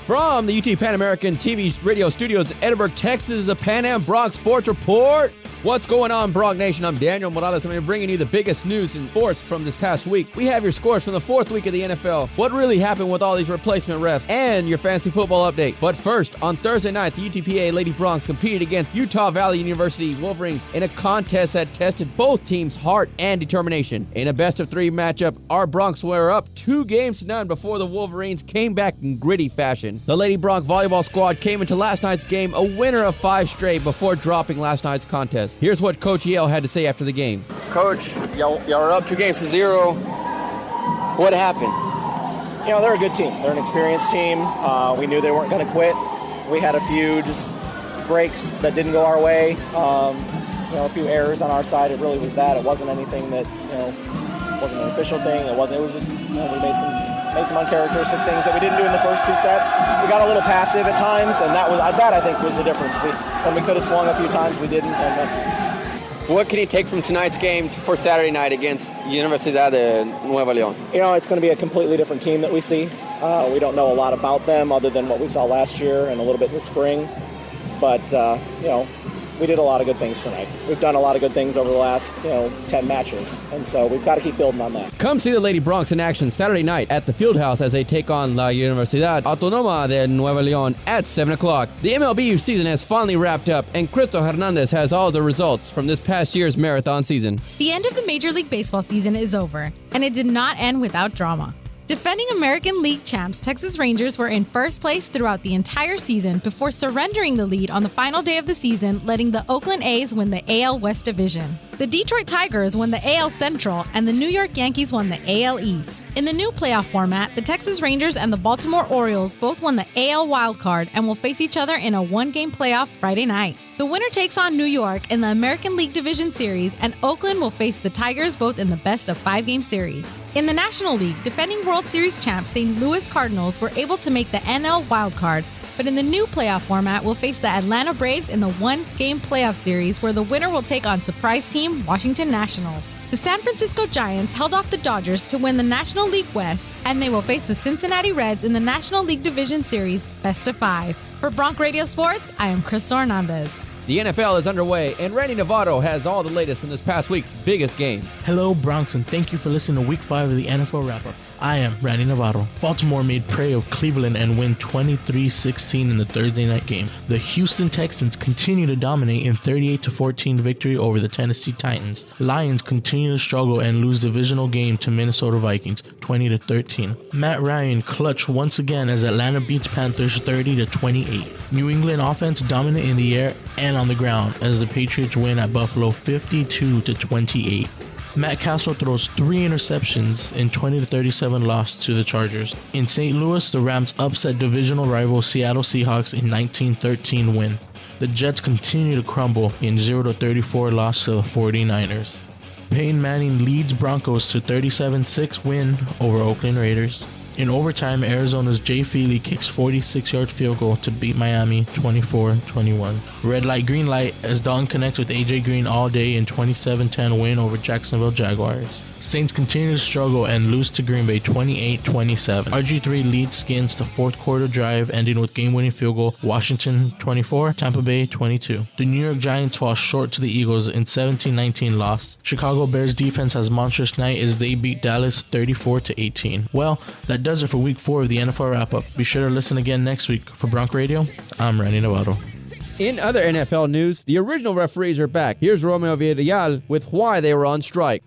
From the UT Pan American TV radio studios in Edinburgh, Texas, the Pan Am Bronc Sports Report. What's going on, Bronc Nation? I'm Daniel Morales. I'm bringing you the biggest news in sports from this past week. We have your scores from the fourth week of the NFL, what really happened with all these replacement refs, and your fantasy football update. But first, on Thursday night, the UTPA Lady Broncs competed against Utah Valley University Wolverines in a contest that tested both teams' heart and determination. In a best-of-3 matchup, our Broncs were up 2-0 before the Wolverines came back in gritty fashion. The Lady Bronc volleyball squad came into last night's game a winner of 5 straight before dropping last night's contest. Here's what Coach Yale had to say after the game. Coach, y'all are up 2-0. What happened? You know, they're a good team. They're an experienced team. We knew they weren't going to quit. We had a few just breaks that didn't go our way. A few errors on our side. It really was that. It wasn't anything that, wasn't an official thing. It was just, we made some uncharacteristic things that we didn't do in the first 2 sets. We got a little passive at times, and that I think was the difference. When we could have swung a few times, we didn't. What can you take from tonight's game for Saturday night against Universidad de Nuevo León? It's going to be a completely different team that we see. We don't know a lot about them other than what we saw last year and a little bit in the spring. But, we did a lot of good things tonight. We've done a lot of good things over the last, 10 matches. And so we've got to keep building on that. Come see the Lady Broncs in action Saturday night at the Fieldhouse as they take on La Universidad Autónoma de Nuevo León at 7 o'clock. The MLB season has finally wrapped up, and Cristo Hernandez has all the results from this past year's marathon season. The end of the Major League Baseball season is over, and it did not end without drama. Defending American League champs Texas Rangers were in first place throughout the entire season before surrendering the lead on the final day of the season, letting the Oakland A's win the AL West Division. The Detroit Tigers won the AL Central, and the New York Yankees won the AL East. In the new playoff format, the Texas Rangers and the Baltimore Orioles both won the AL wildcard and will face each other in a 1-game playoff Friday night. The winner takes on New York in the American League Division Series, and Oakland will face the Tigers both in the best-of-5-game series. In the National League, defending World Series champs St. Louis Cardinals were able to make the NL wildcard, but in the new playoff format, will face the Atlanta Braves in the 1-game playoff series where the winner will take on surprise team Washington Nationals. The San Francisco Giants held off the Dodgers to win the National League West, and they will face the Cincinnati Reds in the National League Division Series best of 5. For Bronc Radio Sports, I am Cristo Hernandez. The NFL is underway, and Randy Navarro has all the latest from this past week's biggest game. Hello, Bronx, and thank you for listening to Week 5 of the NFL Wrap-Up. I am Randy Navarro. Baltimore made prey of Cleveland and win 23-16 in the Thursday night game. The Houston Texans continue to dominate in 38-14 victory over the Tennessee Titans. Lions continue to struggle and lose divisional game to Minnesota Vikings 20-13. Matt Ryan clutch once again as Atlanta beats Panthers 30-28. New England offense dominant in the air and on the ground as the Patriots win at Buffalo 52-28. Matt Castle throws 3 interceptions in 20-37 loss to the Chargers. In St. Louis, the Rams upset divisional rival Seattle Seahawks in 19-13 win. The Jets continue to crumble in 0-34 loss to the 49ers. Peyton Manning leads Broncos to 37-6 win over Oakland Raiders. In overtime, Arizona's Jay Feely kicks 46-yard field goal to beat Miami 24-21. Red light, green light as Dalton connects with AJ Green all day in 27-10 win over Jacksonville Jaguars. Saints continue to struggle and lose to Green Bay 28-27. RG3 leads Skins to fourth quarter drive ending with game-winning field goal Washington 24, Tampa Bay 22. The New York Giants fall short to the Eagles in 17-19 loss. Chicago Bears defense has monstrous night as they beat Dallas 34-18. Well, that does it for week 4 of the NFL Wrap-Up. Be sure to listen again next week. For Bronc Radio, I'm Randy Navarro. In other NFL news, the original referees are back. Here's Romeo Villarreal with why they were on strike.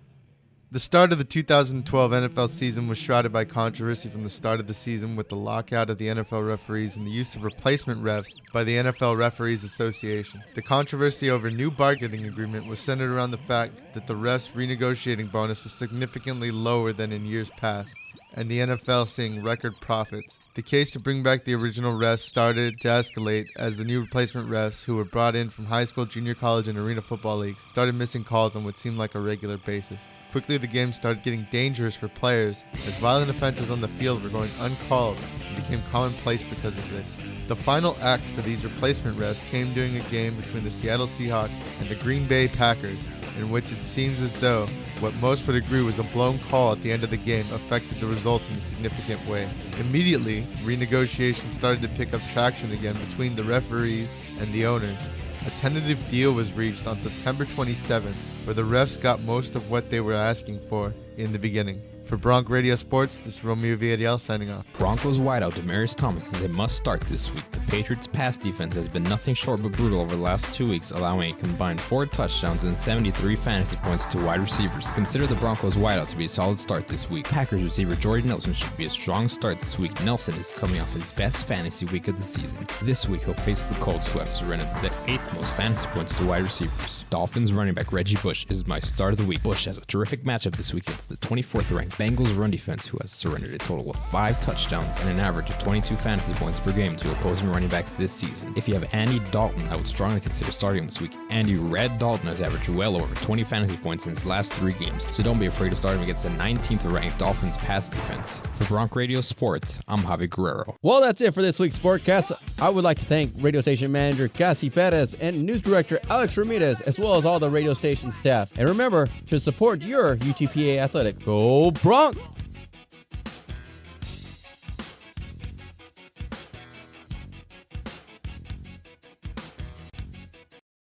The start of the 2012 NFL season was shrouded by controversy from the start of the season with the lockout of the NFL referees and the use of replacement refs by the NFL Referees Association. The controversy over a new bargaining agreement was centered around the fact that the refs' renegotiating bonus was significantly lower than in years past, and the NFL seeing record profits. The case to bring back the original refs started to escalate as the new replacement refs, who were brought in from high school, junior college, and arena football leagues, started missing calls on what seemed like a regular basis. Quickly, the game started getting dangerous for players as violent offenses on the field were going uncalled and became commonplace because of this. The final act for these replacement refs came during a game between the Seattle Seahawks and the Green Bay Packers, in which it seems as though what most would agree was a blown call at the end of the game affected the results in a significant way. Immediately, renegotiations started to pick up traction again between the referees and the owners. A tentative deal was reached on September 27th, where the refs got most of what they were asking for in the beginning. For Bronc Radio Sports, this is Romeo Villarreal signing off. Broncos wideout Demaryius Thomas is a must-start this week. The Patriots' pass defense has been nothing short but brutal over the last 2 weeks, allowing a combined 4 touchdowns and 73 fantasy points to wide receivers. Consider the Broncos wideout to be a solid start this week. Packers receiver Jordy Nelson should be a strong start this week. Nelson is coming off his best fantasy week of the season. This week, he'll face the Colts, who have surrendered the 8th most fantasy points to wide receivers. Dolphins running back Reggie Bush is my start of the week. Bush has a terrific matchup this week against the 24th ranked Bengals run defense, who has surrendered a total of 5 touchdowns and an average of 22 fantasy points per game to opposing running backs this season. If you have Andy Dalton, I would strongly consider starting him this week. Andy Red Dalton has averaged well over 20 fantasy points in his last 3 games, so don't be afraid to start him against the 19th ranked Dolphins pass defense. For Bronc Radio Sports, I'm Javi Guerrero. Well, that's it for this week's Sportcast. I would like to thank radio station manager Cassie Perez and news director Alex Ramirez, as well as all the radio station staff. And remember to support your UTPA athletic. Go Bronc!